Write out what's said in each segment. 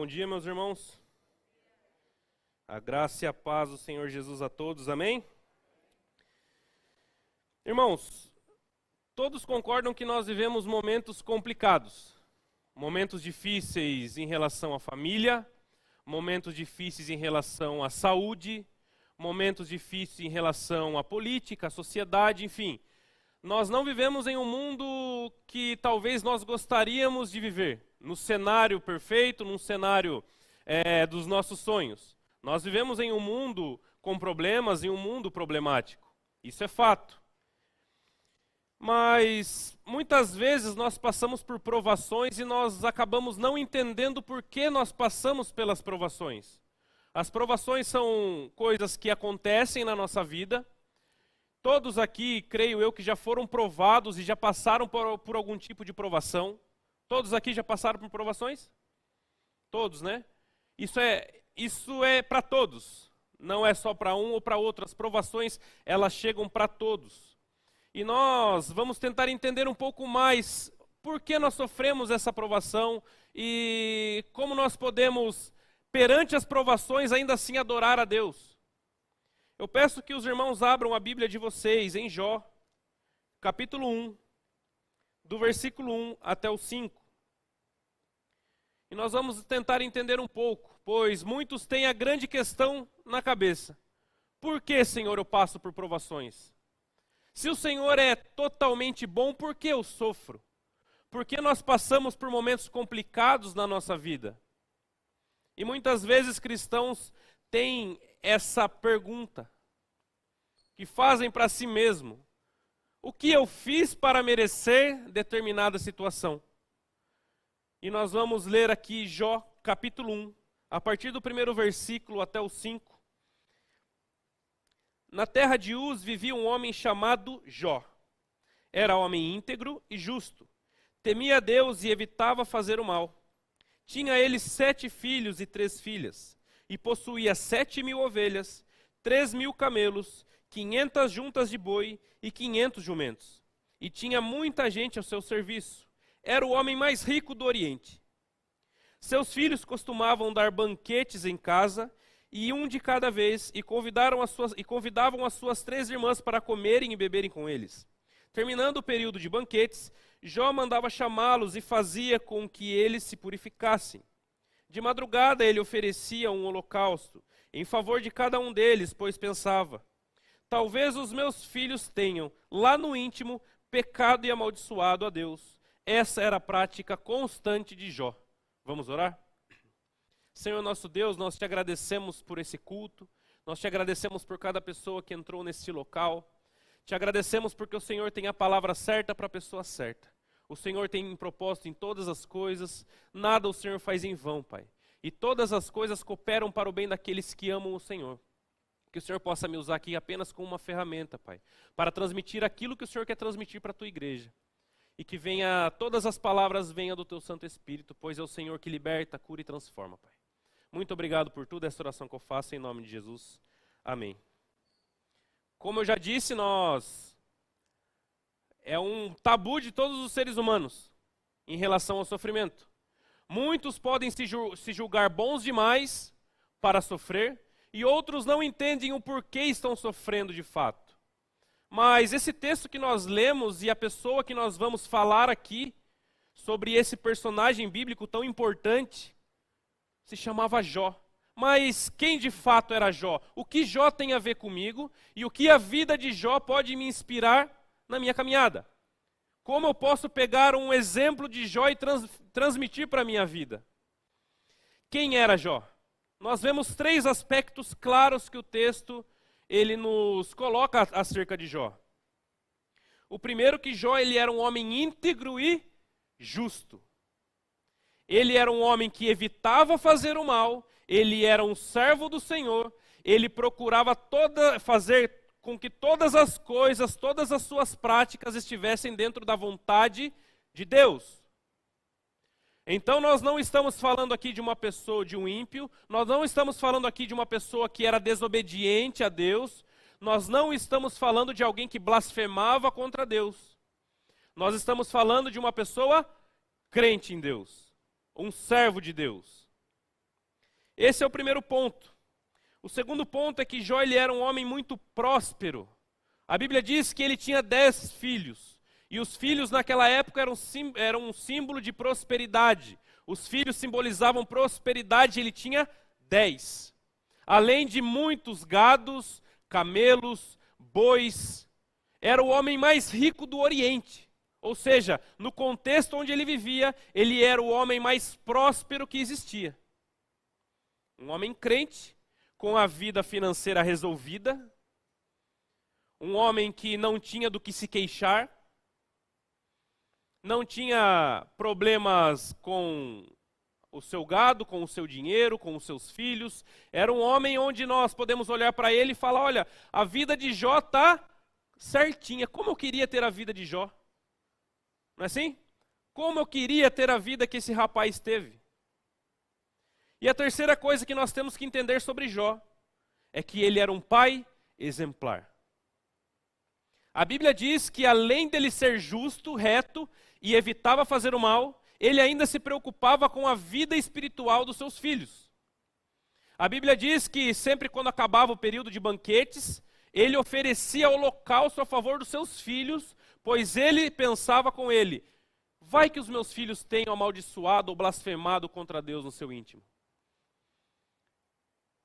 Bom dia, meus irmãos. A graça e a paz do Senhor Jesus a todos, amém? Irmãos, todos concordam que nós vivemos momentos complicados, momentos difíceis em relação à família, momentos difíceis em relação à saúde, momentos difíceis em relação à política, à sociedade, enfim. Nós não vivemos em um mundo que talvez nós gostaríamos de viver, no cenário perfeito, num cenário dos nossos sonhos. Nós vivemos em um mundo com problemas, em um mundo problemático. Isso é fato. Mas muitas vezes nós passamos por provações e nós acabamos não entendendo por que nós passamos pelas provações. As provações são coisas que acontecem na nossa vida. Todos aqui, creio eu, que já foram provados e já passaram por algum tipo de provação. Todos aqui já passaram por provações? Todos, né? Isso é para todos. Não é só para um ou para outro. As provações, elas chegam para todos. E nós vamos tentar entender um pouco mais por que nós sofremos essa provação e como nós podemos, perante as provações, ainda assim adorar a Deus. Eu peço que os irmãos abram a Bíblia de vocês em Jó, capítulo 1, do versículo 1 até o 5. E nós vamos tentar entender um pouco, pois muitos têm a grande questão na cabeça. Por que, Senhor, eu passo por provações? Se o Senhor é totalmente bom, por que eu sofro? Por que nós passamos por momentos complicados na nossa vida? E muitas vezes cristãos têm essa pergunta, que fazem para si mesmo: o que eu fiz para merecer determinada situação? E nós vamos ler aqui Jó, capítulo 1, a partir do primeiro versículo até o 5. Na terra de Uz vivia um homem chamado Jó. Era homem íntegro e justo. Temia a Deus e evitava fazer o mal. Tinha ele 7 filhos e 3 filhas. E possuía 7.000 ovelhas, 3.000 camelos, 500 juntas de boi e 500 jumentos. E tinha muita gente ao seu serviço. Era o homem mais rico do Oriente. Seus filhos costumavam dar banquetes em casa, e um de cada vez, e convidavam as suas 3 irmãs para comerem e beberem com eles. Terminando o período de banquetes, Jó mandava chamá-los e fazia com que eles se purificassem. De madrugada ele oferecia um holocausto em favor de cada um deles, pois pensava: talvez os meus filhos tenham, lá no íntimo, pecado e amaldiçoado a Deus. Essa era a prática constante de Jó. Vamos orar? Senhor nosso Deus, nós te agradecemos por esse culto, nós te agradecemos por cada pessoa que entrou nesse local, te agradecemos porque o Senhor tem a palavra certa para a pessoa certa. O Senhor tem um propósito em todas as coisas, nada o Senhor faz em vão, Pai. E todas as coisas cooperam para o bem daqueles que amam o Senhor. Que o Senhor possa me usar aqui apenas como uma ferramenta, Pai, para transmitir aquilo que o Senhor quer transmitir para a tua igreja. E que todas as palavras venham do teu Santo Espírito, pois é o Senhor que liberta, cura e transforma, Pai. Muito obrigado por tudo, essa oração que eu faço em nome de Jesus. Amém. Como eu já disse, é um tabu de todos os seres humanos em relação ao sofrimento. Muitos podem se julgar bons demais para sofrer e outros não entendem o porquê estão sofrendo de fato. Mas esse texto que nós lemos e a pessoa que nós vamos falar aqui sobre esse personagem bíblico tão importante se chamava Jó. Mas quem de fato era Jó? O que Jó tem a ver comigo e o que a vida de Jó pode me inspirar na minha caminhada? Como eu posso pegar um exemplo de Jó e transmitir para a minha vida? Quem era Jó? Nós vemos 3 aspectos claros que o texto ele nos coloca acerca de Jó. O primeiro, que Jó ele era um homem íntegro e justo. Ele era um homem que evitava fazer o mal, ele era um servo do Senhor, ele procurava fazer com que todas as coisas, todas as suas práticas estivessem dentro da vontade de Deus. Então nós não estamos falando aqui de uma pessoa, de um ímpio, nós não estamos falando aqui de uma pessoa que era desobediente a Deus, nós não estamos falando de alguém que blasfemava contra Deus. Nós estamos falando de uma pessoa crente em Deus, um servo de Deus. Esse é o primeiro ponto. O segundo ponto é que Jó ele era um homem muito próspero. A Bíblia diz que ele tinha 10 filhos. E os filhos naquela época eram um símbolo de prosperidade. Os filhos simbolizavam prosperidade, ele tinha 10. Além de muitos gados, camelos, bois. Era o homem mais rico do Oriente. Ou seja, no contexto onde ele vivia, ele era o homem mais próspero que existia. Um homem crente, com a vida financeira resolvida. Um homem que não tinha do que se queixar. Não tinha problemas com o seu gado, com o seu dinheiro, com os seus filhos. Era um homem onde nós podemos olhar para ele e falar, olha, a vida de Jó está certinha. Como eu queria ter a vida de Jó. Não é assim? Como eu queria ter a vida que esse rapaz teve. E a terceira coisa que nós temos que entender sobre Jó é que ele era um pai exemplar. A Bíblia diz que além dele ser justo, reto e evitava fazer o mal, ele ainda se preocupava com a vida espiritual dos seus filhos. A Bíblia diz que sempre quando acabava o período de banquetes, ele oferecia holocausto a favor dos seus filhos, pois ele pensava com ele, vai que os meus filhos tenham amaldiçoado ou blasfemado contra Deus no seu íntimo.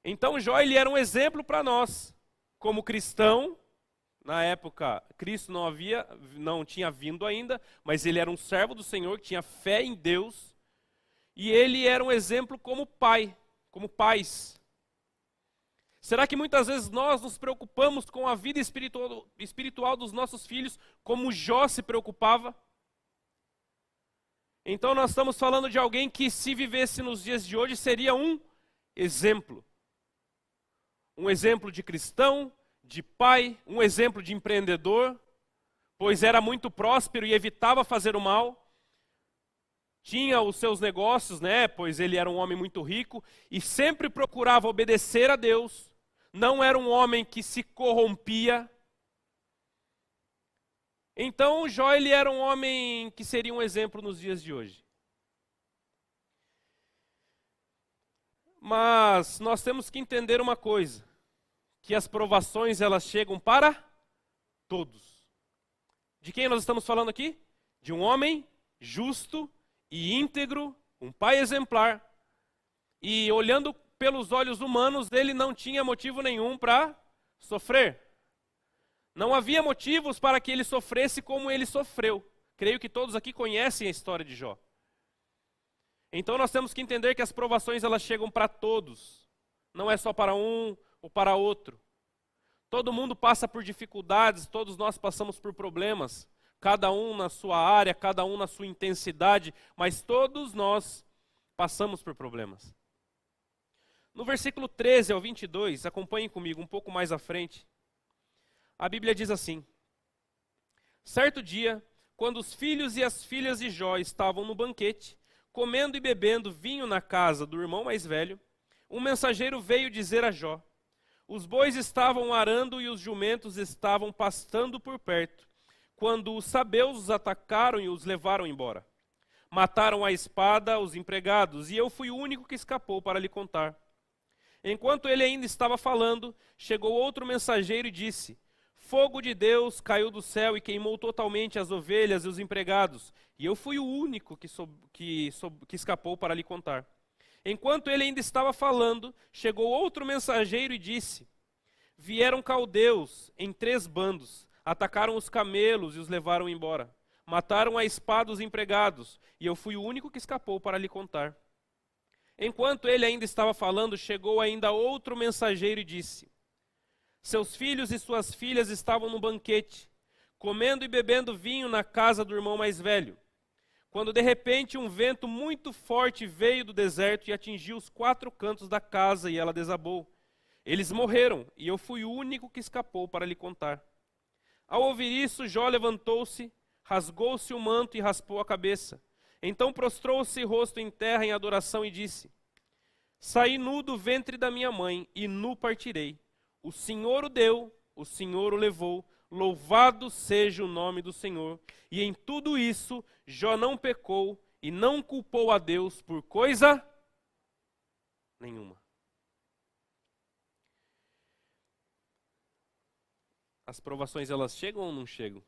Então Jó ele era um exemplo para nós, como cristão. Na época, Cristo não tinha vindo ainda, mas ele era um servo do Senhor, que tinha fé em Deus, e ele era um exemplo como pai, como pais. Será que muitas vezes nós nos preocupamos com a vida espiritual dos nossos filhos, como Jó se preocupava? Então nós estamos falando de alguém que, se vivesse nos dias de hoje, seria um exemplo. Um exemplo de cristão, de pai, um exemplo de empreendedor, pois era muito próspero e evitava fazer o mal. Tinha os seus negócios, né? Pois ele era um homem muito rico e sempre procurava obedecer a Deus. Não era um homem que se corrompia. Então Jó ele era um homem que seria um exemplo nos dias de hoje. Mas nós temos que entender uma coisa, que as provações elas chegam para todos. De quem nós estamos falando aqui? De um homem justo e íntegro, um pai exemplar. E olhando pelos olhos humanos, ele não tinha motivo nenhum para sofrer. Não havia motivos para que ele sofresse como ele sofreu. Creio que todos aqui conhecem a história de Jó. Então nós temos que entender que as provações elas chegam para todos. Não é só para um ou para outro. Todo mundo passa por dificuldades, todos nós passamos por problemas, cada um na sua área, cada um na sua intensidade, mas todos nós passamos por problemas. No versículo 13 ao 22, acompanhem comigo um pouco mais à frente, a Bíblia diz assim: certo dia, quando os filhos e as filhas de Jó estavam no banquete, comendo e bebendo vinho na casa do irmão mais velho, um mensageiro veio dizer a Jó: os bois estavam arando e os jumentos estavam pastando por perto, quando os sabeus os atacaram e os levaram embora. Mataram à espada os empregados, e eu fui o único que escapou para lhe contar. Enquanto ele ainda estava falando, chegou outro mensageiro e disse: fogo de Deus caiu do céu e queimou totalmente as ovelhas e os empregados, e eu fui o único que escapou para lhe contar. Enquanto ele ainda estava falando, chegou outro mensageiro e disse: vieram caldeus em 3 bandos, atacaram os camelos e os levaram embora. Mataram à espada os empregados, e eu fui o único que escapou para lhe contar. Enquanto ele ainda estava falando, chegou ainda outro mensageiro e disse: seus filhos e suas filhas estavam no banquete, comendo e bebendo vinho na casa do irmão mais velho, quando de repente um vento muito forte veio do deserto e atingiu os 4 cantos da casa, e ela desabou. Eles morreram, e eu fui o único que escapou para lhe contar. Ao ouvir isso, Jó levantou-se, rasgou-se o manto e raspou a cabeça. Então prostrou-se rosto em terra em adoração e disse: saí nu do ventre da minha mãe, e nu partirei. O Senhor o deu, o Senhor o levou, louvado seja o nome do Senhor. E em tudo isso, Jó não pecou e não culpou a Deus por coisa nenhuma. As provações, elas chegam ou não chegam?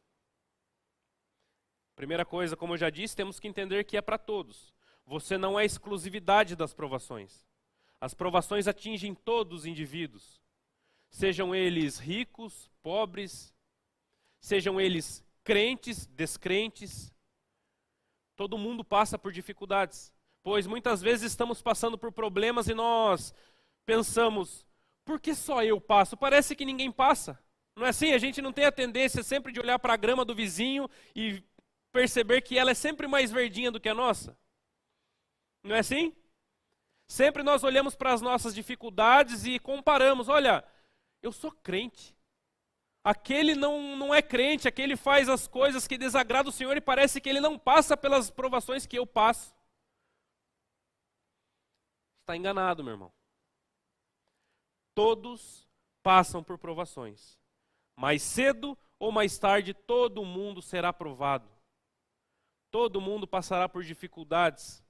Primeira coisa, como eu já disse, temos que entender que é para todos. Você não é exclusividade das provações. As provações atingem todos os indivíduos. Sejam eles ricos, pobres, sejam eles crentes, descrentes. Todo mundo passa por dificuldades. Pois muitas vezes estamos passando por problemas e nós pensamos, por que só eu passo? Parece que ninguém passa. Não é assim? A gente não tem a tendência sempre de olhar para a grama do vizinho e perceber que ela é sempre mais verdinha do que a nossa? Não é assim? Sempre nós olhamos para as nossas dificuldades e comparamos. Olha, eu sou crente. Aquele não é crente, aquele faz as coisas que desagradam o Senhor e parece que ele não passa pelas provações que eu passo. Está enganado, meu irmão. Todos passam por provações. Mais cedo ou mais tarde, todo mundo será provado. Todo mundo passará por dificuldades.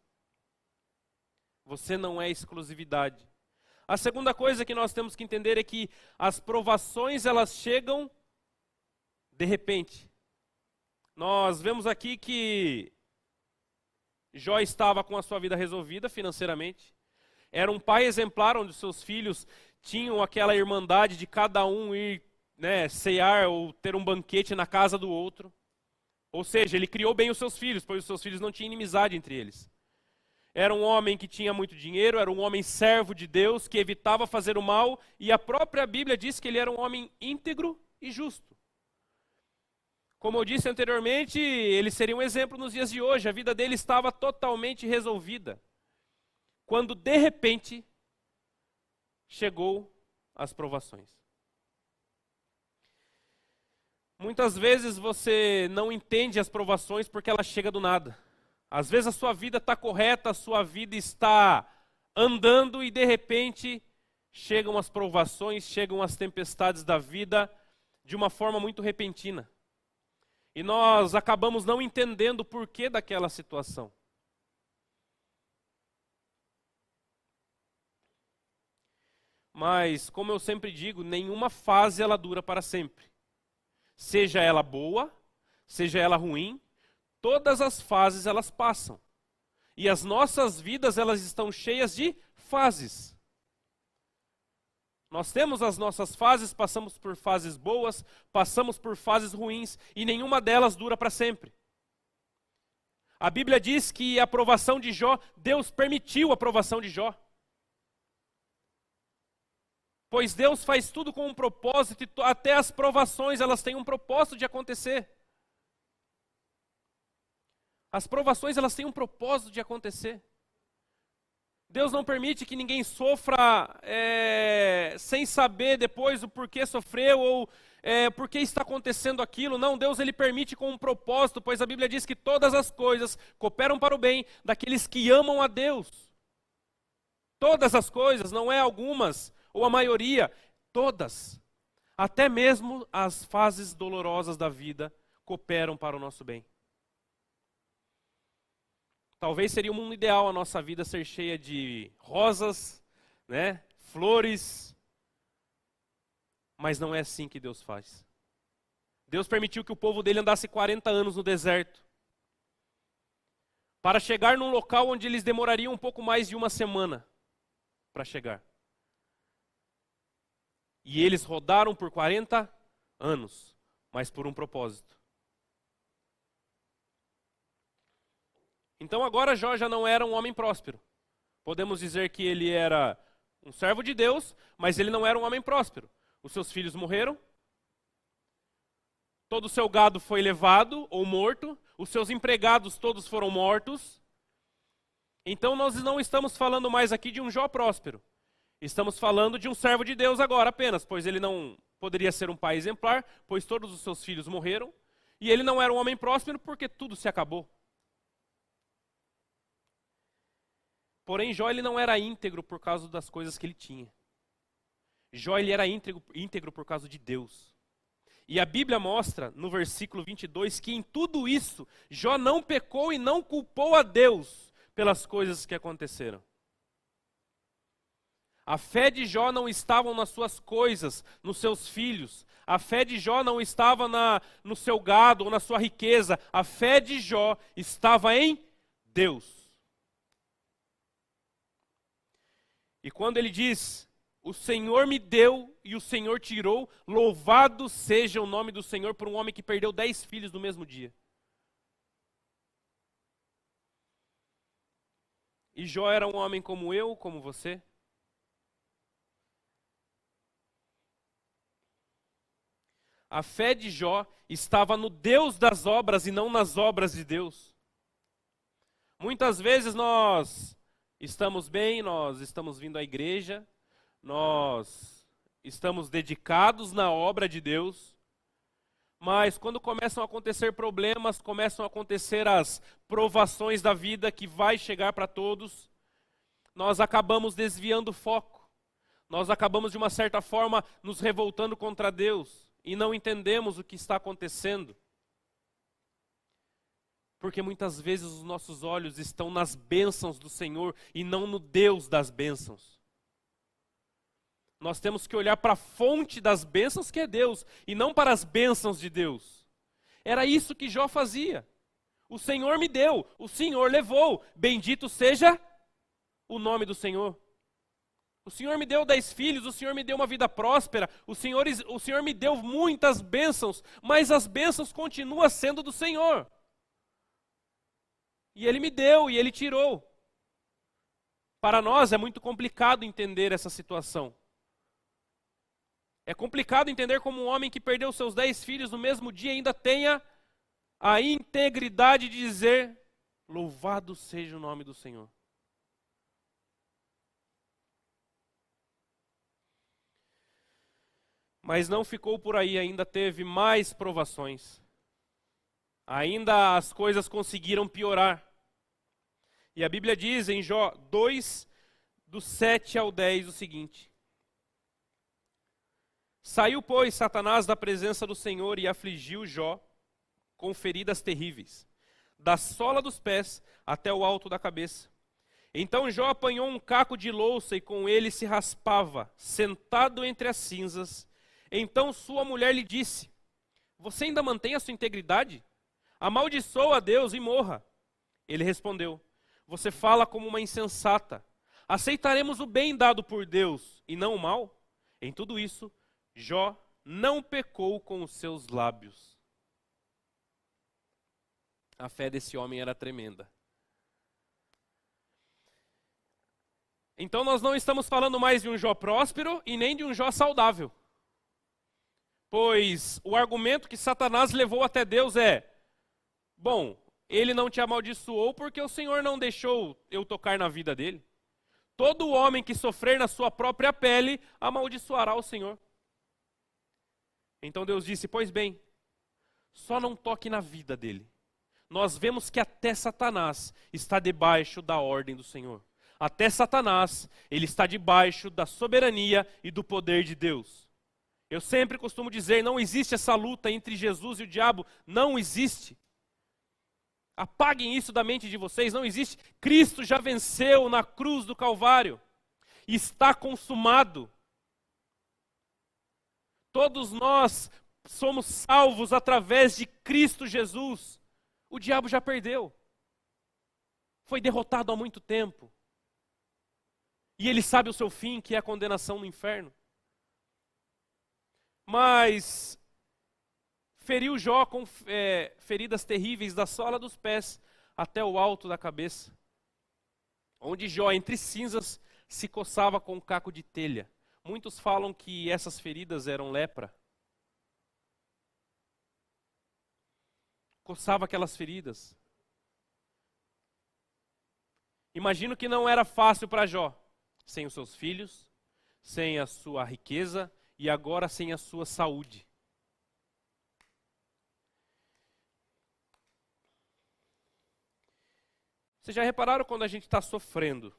Você não é exclusividade. A segunda coisa que nós temos que entender é que as provações, elas chegam de repente. Nós vemos aqui que Jó estava com a sua vida resolvida financeiramente. Era um pai exemplar, onde seus filhos tinham aquela irmandade de cada um ir, cear ou ter um banquete na casa do outro. Ou seja, ele criou bem os seus filhos, pois os seus filhos não tinham inimizade entre eles. Era um homem que tinha muito dinheiro, era um homem servo de Deus, que evitava fazer o mal, e a própria Bíblia diz que ele era um homem íntegro e justo. Como eu disse anteriormente, ele seria um exemplo nos dias de hoje, a vida dele estava totalmente resolvida. Quando de repente chegou as provações. Muitas vezes você não entende as provações porque ela chega do nada. Às vezes a sua vida está correta, a sua vida está andando e de repente chegam as provações, chegam as tempestades da vida de uma forma muito repentina. E nós acabamos não entendendo o porquê daquela situação. Mas, como eu sempre digo, nenhuma fase ela dura para sempre. Seja ela boa, seja ela ruim, todas as fases elas passam. E as nossas vidas elas estão cheias de fases. Nós temos as nossas fases, passamos por fases boas, passamos por fases ruins, e nenhuma delas dura para sempre. A Bíblia diz que a aprovação de Jó, Deus permitiu a aprovação de Jó. Pois Deus faz tudo com um propósito, e até as provações elas têm um propósito de acontecer. As provações elas têm um propósito de acontecer. Deus não permite que ninguém sofra sem saber depois o porquê sofreu ou por que está acontecendo aquilo. Não, Deus ele permite com um propósito, pois a Bíblia diz que todas as coisas cooperam para o bem daqueles que amam a Deus. Todas as coisas, não é algumas ou a maioria, todas. Até mesmo as fases dolorosas da vida cooperam para o nosso bem. Talvez seria o mundo ideal a nossa vida ser cheia de rosas, flores, mas não é assim que Deus faz. Deus permitiu que o povo dele andasse 40 anos no deserto, para chegar num local onde eles demorariam um pouco mais de uma semana para chegar. E eles rodaram por 40 anos, mas por um propósito. Então agora Jó já não era um homem próspero. Podemos dizer que ele era um servo de Deus, mas ele não era um homem próspero. Os seus filhos morreram, todo o seu gado foi levado ou morto, os seus empregados todos foram mortos. Então nós não estamos falando mais aqui de um Jó próspero. Estamos falando de um servo de Deus agora apenas, pois ele não poderia ser um pai exemplar, pois todos os seus filhos morreram, e ele não era um homem próspero porque tudo se acabou. Porém, Jó ele não era íntegro por causa das coisas que ele tinha. Jó ele era íntegro por causa de Deus. E a Bíblia mostra, no versículo 22, que em tudo isso, Jó não pecou e não culpou a Deus pelas coisas que aconteceram. A fé de Jó não estava nas suas coisas, nos seus filhos. A fé de Jó não estava no seu gado ou na sua riqueza. A fé de Jó estava em Deus. E quando ele diz, o Senhor me deu e o Senhor tirou, louvado seja o nome do Senhor por um homem que perdeu 10 filhos no mesmo dia. E Jó era um homem como eu, como você. A fé de Jó estava no Deus das obras e não nas obras de Deus. Muitas vezes nós estamos bem, nós estamos vindo à igreja, nós estamos dedicados na obra de Deus, mas quando começam a acontecer problemas, começam a acontecer as provações da vida que vai chegar para todos, nós acabamos desviando o foco, nós acabamos de uma certa forma nos revoltando contra Deus e não entendemos o que está acontecendo. Porque muitas vezes os nossos olhos estão nas bênçãos do Senhor e não no Deus das bênçãos. Nós temos que olhar para a fonte das bênçãos que é Deus e não para as bênçãos de Deus. Era isso que Jó fazia. O Senhor me deu, o Senhor levou, bendito seja o nome do Senhor. O Senhor me deu 10 filhos, o Senhor me deu uma vida próspera, o Senhor me deu muitas bênçãos, mas as bênçãos continuam sendo do Senhor. E Ele me deu e Ele tirou. Para nós é muito complicado entender essa situação. É complicado entender como um homem que perdeu seus 10 filhos no mesmo dia ainda tenha a integridade de dizer, louvado seja o nome do Senhor. Mas não ficou por aí, ainda teve mais provações. Ainda as coisas conseguiram piorar. E a Bíblia diz em Jó 2, do 7 ao 10, o seguinte. Saiu, pois, Satanás da presença do Senhor e afligiu Jó com feridas terríveis, da sola dos pés até o alto da cabeça. Então Jó apanhou um caco de louça e com ele se raspava, sentado entre as cinzas. Então sua mulher lhe disse, você ainda mantém a sua integridade? Amaldiçoa a Deus e morra. Ele respondeu, você fala como uma insensata. Aceitaremos o bem dado por Deus e não o mal? Em tudo isso, Jó não pecou com os seus lábios. A fé desse homem era tremenda. Então nós não estamos falando mais de um Jó próspero e nem de um Jó saudável. Pois o argumento que Satanás levou até Deus é, bom, ele não te amaldiçoou porque o Senhor não deixou eu tocar na vida dele. Todo homem que sofrer na sua própria pele, amaldiçoará o Senhor. Então Deus disse, pois bem, só não toque na vida dele. Nós vemos que até Satanás está debaixo da ordem do Senhor. Até Satanás, ele está debaixo da soberania e do poder de Deus. Eu sempre costumo dizer, não existe essa luta entre Jesus e o diabo, não existe. Apaguem isso da mente de vocês, não existe. Cristo já venceu na cruz do Calvário. Está consumado. Todos nós somos salvos através de Cristo Jesus. O diabo já perdeu. Foi derrotado há muito tempo. E ele sabe o seu fim, que é a condenação no inferno. Mas feriu Jó com feridas terríveis da sola dos pés até o alto da cabeça, onde Jó, entre cinzas, se coçava com um caco de telha. Muitos falam que essas feridas eram lepra. Coçava aquelas feridas. Imagino que não era fácil para Jó, sem os seus filhos, sem a sua riqueza, e agora sem a sua saúde. Vocês já repararam quando a gente está sofrendo?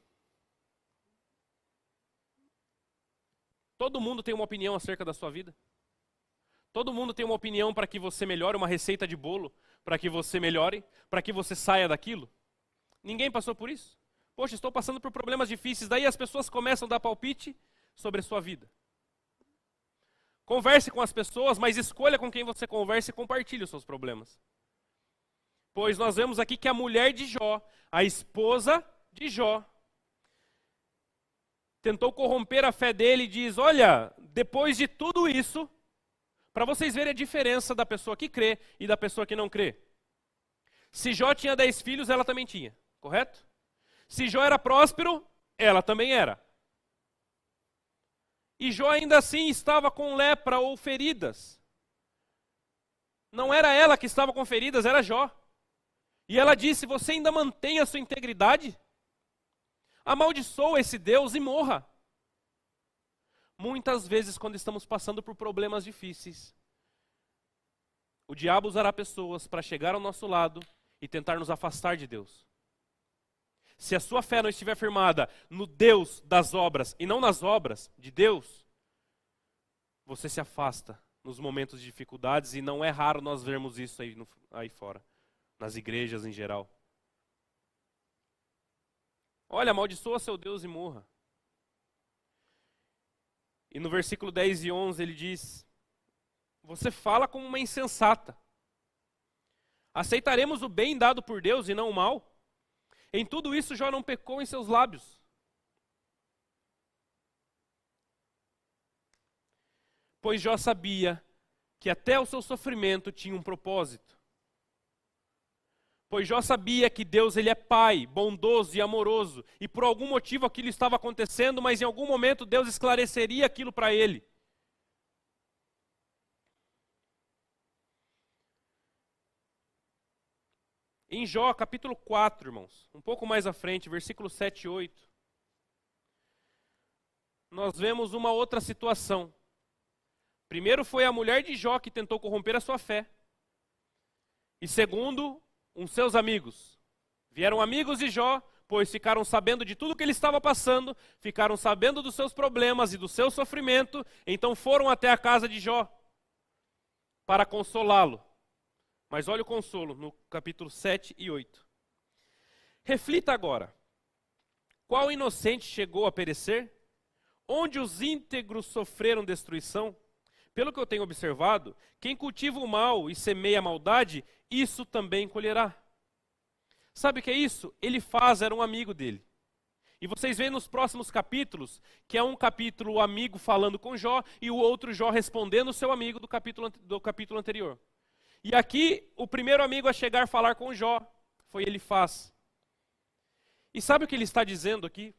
Todo mundo tem uma opinião acerca da sua vida? Todo mundo tem uma opinião para que você melhore, uma receita de bolo, para que você melhore, para que você saia daquilo? Ninguém passou por isso? Poxa, estou passando por problemas difíceis. Daí as pessoas começam a dar palpite sobre a sua vida. Converse com as pessoas, mas escolha com quem você conversa e compartilhe os seus problemas. Pois nós vemos aqui que a mulher de Jó, a esposa de Jó, tentou corromper a fé dele e diz, olha, depois de tudo isso, para vocês verem a diferença da pessoa que crê e da pessoa que não crê. Se Jó tinha 10 filhos, ela também tinha, correto? Se Jó era próspero, ela também era. E Jó ainda assim estava com lepra ou feridas. Não era ela que estava com feridas, era Jó. E ela disse, você ainda mantém a sua integridade? Amaldiçoa esse Deus e morra. Muitas vezes, quando estamos passando por problemas difíceis, o diabo usará pessoas para chegar ao nosso lado e tentar nos afastar de Deus. Se a sua fé não estiver firmada no Deus das obras e não nas obras de Deus, você se afasta nos momentos de dificuldades e não é raro nós vermos isso aí fora, nas igrejas em geral. Olha, amaldiçoa seu Deus e morra. E no versículo 10 e 11 ele diz, você fala como uma insensata. Aceitaremos o bem dado por Deus e não o mal? Em tudo isso Jó não pecou em seus lábios. Pois Jó sabia que até o seu sofrimento tinha um propósito. Pois Jó sabia que Deus ele é pai, bondoso e amoroso. E por algum motivo aquilo estava acontecendo, mas em algum momento Deus esclareceria aquilo para ele. Em Jó, capítulo 4, irmãos, um pouco mais à frente, versículos 7 e 8, nós vemos uma outra situação. Primeiro foi a mulher de Jó que tentou corromper a sua fé. E segundo, seus amigos. Vieram amigos de Jó, pois ficaram sabendo de tudo que ele estava passando, ficaram sabendo dos seus problemas e do seu sofrimento, então foram até a casa de Jó para consolá-lo. Mas olha o consolo no capítulo 7 e 8. Reflita agora. Qual inocente chegou a perecer? Onde os íntegros sofreram destruição? Pelo que eu tenho observado, quem cultiva o mal e semeia a maldade, isso também colherá. Sabe o que é isso? Elifaz era um amigo dele. E vocês veem nos próximos capítulos, que é um capítulo o amigo falando com Jó e o outro Jó respondendo o seu amigo do capítulo anterior. E aqui, o primeiro amigo a chegar a falar com Jó foi Elifaz. E sabe o que ele está dizendo aqui?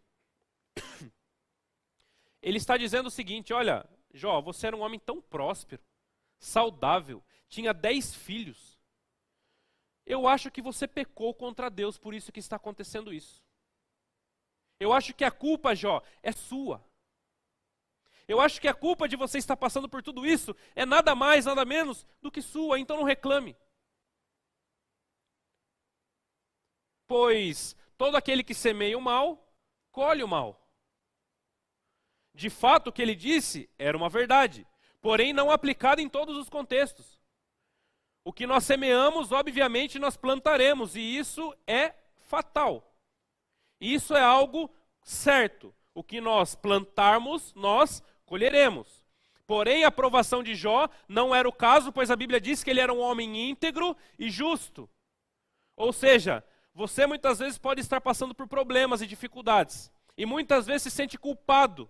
Ele está dizendo o seguinte, olha, Jó, você era um homem tão próspero, saudável, tinha 10 filhos. Eu acho que você pecou contra Deus, por isso que está acontecendo isso. Eu acho que a culpa, Jó, é sua. Eu acho que a culpa de você estar passando por tudo isso é nada mais, nada menos do que sua, então não reclame. Pois todo aquele que semeia o mal, colhe o mal. De fato, o que ele disse era uma verdade, porém não aplicada em todos os contextos. O que nós semeamos, obviamente, nós plantaremos, e isso é fatal. Isso é algo certo. O que nós plantarmos, nós colheremos. Porém, a aprovação de Jó não era o caso, pois a Bíblia diz que ele era um homem íntegro e justo. Ou seja, você muitas vezes pode estar passando por problemas e dificuldades, e muitas vezes se sente culpado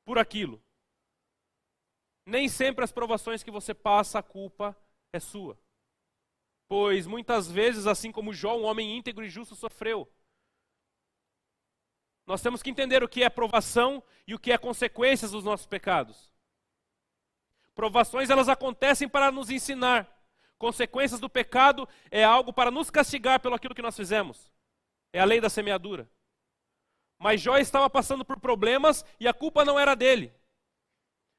por aquilo. Nem sempre as provações que você passa, a culpa é sua. Pois muitas vezes, assim como Jó, um homem íntegro e justo sofreu. Nós temos que entender o que é provação e o que é consequências dos nossos pecados. Provações, elas acontecem para nos ensinar. Consequências do pecado é algo para nos castigar pelo aquilo que nós fizemos. É a lei da semeadura. Mas Jó estava passando por problemas e a culpa não era dele.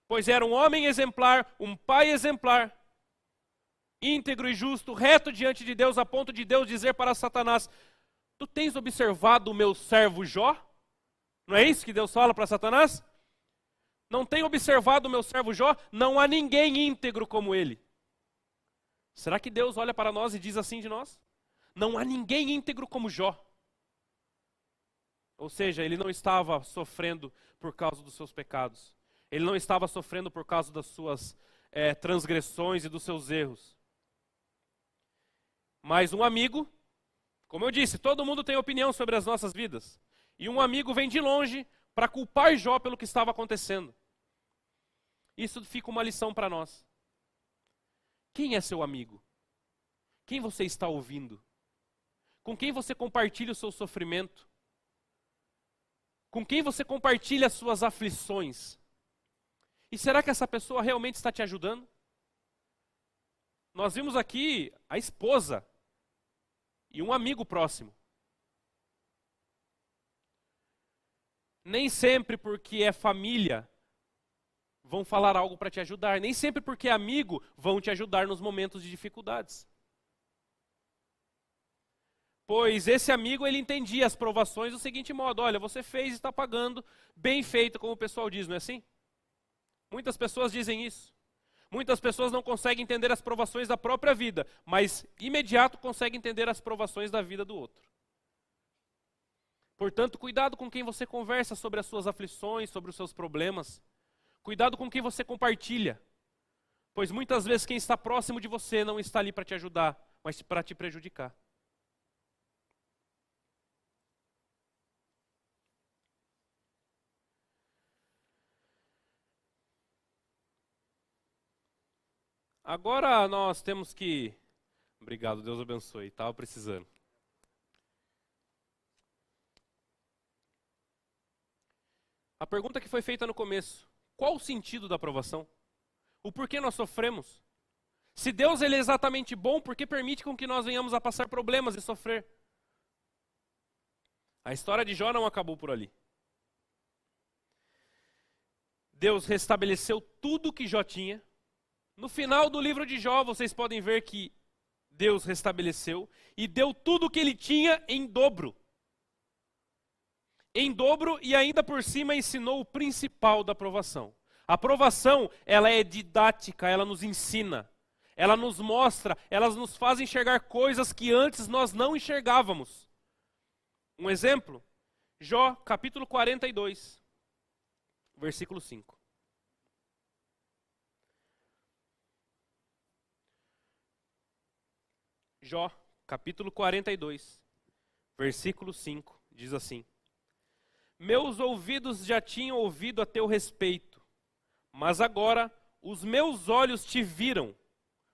Pois era um homem exemplar, um pai exemplar, íntegro e justo, reto diante de Deus, a ponto de Deus dizer para Satanás, tu tens observado o meu servo Jó? Não é isso que Deus fala para Satanás? Não tem observado o meu servo Jó? Não há ninguém íntegro como ele. Será que Deus olha para nós e diz assim de nós? Não há ninguém íntegro como Jó. Ou seja, ele não estava sofrendo por causa dos seus pecados. Ele não estava sofrendo por causa das suas transgressões e dos seus erros. Mas um amigo, como eu disse, todo mundo tem opinião sobre as nossas vidas. E um amigo vem de longe para culpar Jó pelo que estava acontecendo. Isso fica uma lição para nós. Quem é seu amigo? Quem você está ouvindo? Com quem você compartilha o seu sofrimento? Com quem você compartilha as suas aflições? E será que essa pessoa realmente está te ajudando? Nós vimos aqui a esposa e um amigo próximo. Nem sempre porque é família vão falar algo para te ajudar. Nem sempre porque é amigo vão te ajudar nos momentos de dificuldades. Pois esse amigo, ele entendia as provações do seguinte modo: olha, você fez e está pagando, bem feito, como o pessoal diz, não é assim? Muitas pessoas dizem isso. Muitas pessoas não conseguem entender as provações da própria vida, mas imediato conseguem entender as provações da vida do outro. Portanto, cuidado com quem você conversa sobre as suas aflições, sobre os seus problemas. Cuidado com quem você compartilha. Pois muitas vezes quem está próximo de você não está ali para te ajudar, mas para te prejudicar. Agora nós temos que... Obrigado, Deus abençoe, estava precisando. A pergunta que foi feita no começo: qual o sentido da provação? O porquê nós sofremos? Se Deus ele é exatamente bom, por que permite com que nós venhamos a passar problemas e sofrer? A história de Jó não acabou por ali. Deus restabeleceu tudo que Jó tinha. No final do livro de Jó, vocês podem ver que Deus restabeleceu e deu tudo o que ele tinha em dobro. Em dobro, e ainda por cima ensinou o principal da provação. A provação, ela é didática, ela nos ensina. Ela nos mostra, elas nos faz enxergar coisas que antes nós não enxergávamos. Um exemplo, Jó, capítulo 42, versículo 5. Jó, capítulo 42, versículo 5, diz assim: meus ouvidos já tinham ouvido a teu respeito, mas agora os meus olhos te viram.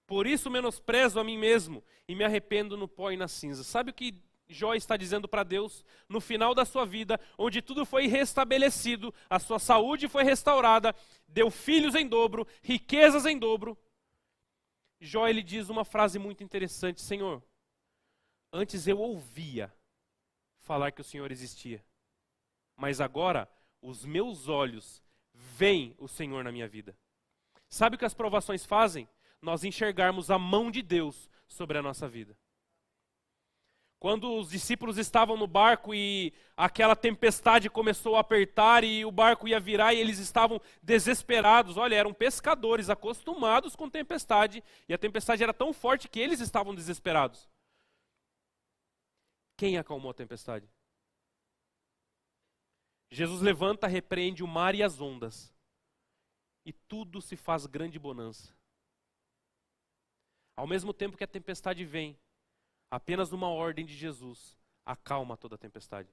Por isso menosprezo a mim mesmo e me arrependo no pó e na cinza. Sabe o que Jó está dizendo para Deus no final da sua vida, onde tudo foi restabelecido, a sua saúde foi restaurada, deu filhos em dobro, riquezas em dobro? Jó, ele diz uma frase muito interessante: Senhor, antes eu ouvia falar que o Senhor existia, mas agora os meus olhos veem o Senhor na minha vida. Sabe o que as provações fazem? Nós enxergarmos a mão de Deus sobre a nossa vida. Quando os discípulos estavam no barco e aquela tempestade começou a apertar e o barco ia virar e eles estavam desesperados. Olha, eram pescadores acostumados com tempestade e a tempestade era tão forte que eles estavam desesperados. Quem acalmou a tempestade? Jesus levanta, repreende o mar e as ondas e tudo se faz grande bonança. Ao mesmo tempo que a tempestade vem, apenas uma ordem de Jesus acalma toda a tempestade.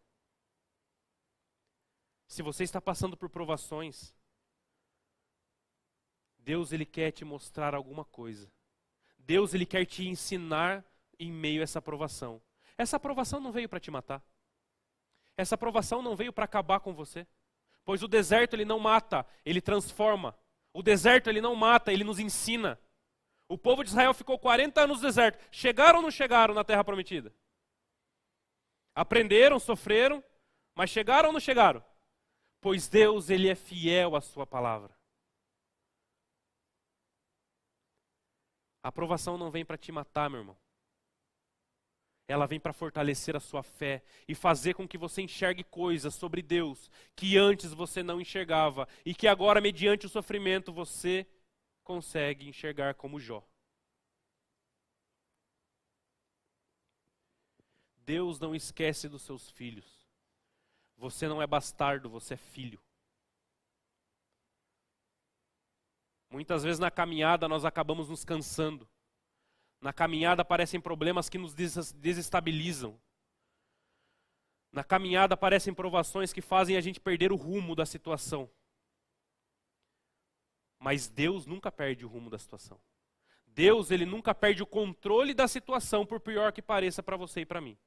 Se você está passando por provações, Deus ele quer te mostrar alguma coisa. Deus ele quer te ensinar em meio a essa provação. Essa provação não veio para te matar. Essa provação não veio para acabar com você. Pois o deserto ele não mata, ele transforma. O deserto ele não mata, ele nos ensina. O povo de Israel ficou 40 anos no deserto. Chegaram ou não chegaram na terra prometida? Aprenderam, sofreram, mas chegaram ou não chegaram? Pois Deus, ele é fiel à sua palavra. A aprovação não vem para te matar, meu irmão. Ela vem para fortalecer a sua fé e fazer com que você enxergue coisas sobre Deus que antes você não enxergava e que agora, mediante o sofrimento, você consegue enxergar como Jó. Deus não esquece dos seus filhos, Você não é bastardo, você é filho. Muitas vezes na caminhada nós acabamos nos cansando. Na caminhada aparecem problemas que nos desestabilizam. Na caminhada aparecem provações que fazem a gente perder o rumo da situação. Mas Deus nunca perde o rumo da situação. Deus, ele nunca perde o controle da situação, por pior que pareça para você e para mim.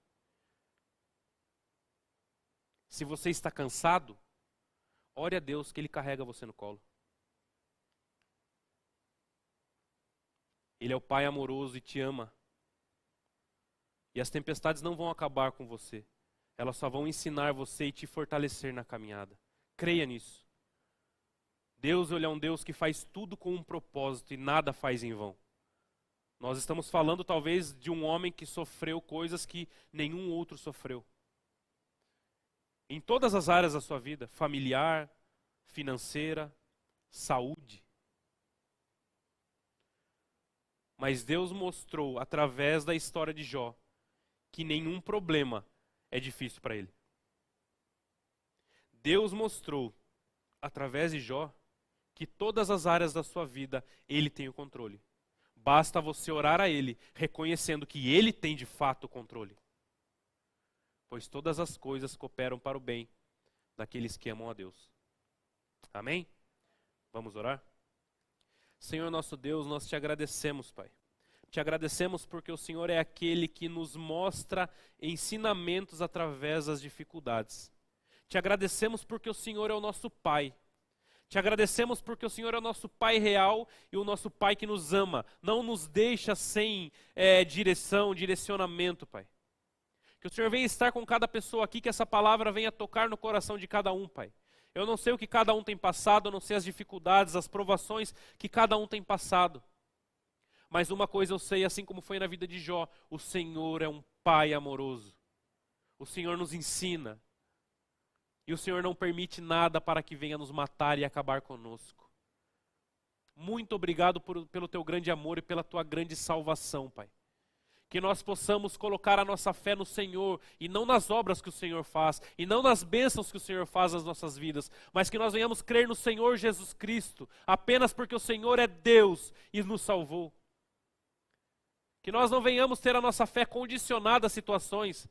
Se você está cansado, ore a Deus que Ele carrega você no colo. Ele é o Pai amoroso e te ama. E as tempestades não vão acabar com você. Elas só vão ensinar você e te fortalecer na caminhada. Creia nisso. Deus, ele é um Deus que faz tudo com um propósito e nada faz em vão. Nós estamos falando talvez de um homem que sofreu coisas que nenhum outro sofreu. Em todas as áreas da sua vida, familiar, financeira, saúde. Mas Deus mostrou através da história de Jó que nenhum problema é difícil para ele. Deus mostrou através de Jó que todas as áreas da sua vida ele tem o controle. Basta você orar a Ele, reconhecendo que Ele tem de fato o controle. Pois todas as coisas cooperam para o bem daqueles que amam a Deus. Amém? Vamos orar? Senhor nosso Deus, nós te agradecemos, Pai. Te agradecemos porque o Senhor é aquele que nos mostra ensinamentos através das dificuldades. Te agradecemos porque o Senhor é o nosso Pai. Te agradecemos porque o Senhor é o nosso Pai real e o nosso Pai que nos ama. Não nos deixa sem direcionamento, Pai. Que o Senhor venha estar com cada pessoa aqui, que essa palavra venha tocar no coração de cada um, Pai. Eu não sei o que cada um tem passado, eu não sei as dificuldades, as provações que cada um tem passado. Mas uma coisa eu sei, assim como foi na vida de Jó, o Senhor é um Pai amoroso. O Senhor nos ensina. E o Senhor não permite nada para que venha nos matar e acabar conosco. Muito obrigado pelo teu grande amor e pela tua grande salvação, Pai. Que nós possamos colocar a nossa fé no Senhor e não nas obras que o Senhor faz, e não nas bênçãos que o Senhor faz nas nossas vidas, mas que nós venhamos crer no Senhor Jesus Cristo, apenas porque o Senhor é Deus e nos salvou. Que nós não venhamos ter a nossa fé condicionada a situações,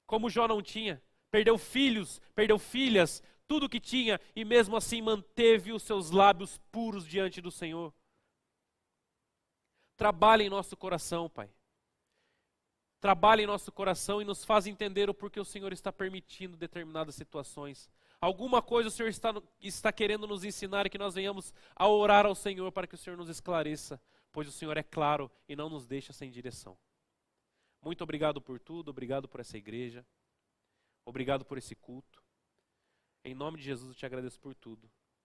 como Jó não tinha. Perdeu filhos, perdeu filhas, tudo que tinha, e mesmo assim manteve os seus lábios puros diante do Senhor. Trabalhe em nosso coração, Pai. Trabalhe em nosso coração e nos faz entender o porquê o Senhor está permitindo determinadas situações. Alguma coisa o Senhor está querendo nos ensinar e que nós venhamos a orar ao Senhor para que o Senhor nos esclareça, pois o Senhor é claro e não nos deixa sem direção. Muito obrigado por tudo, obrigado por essa igreja. Obrigado por esse culto. Em nome de Jesus eu te agradeço por tudo.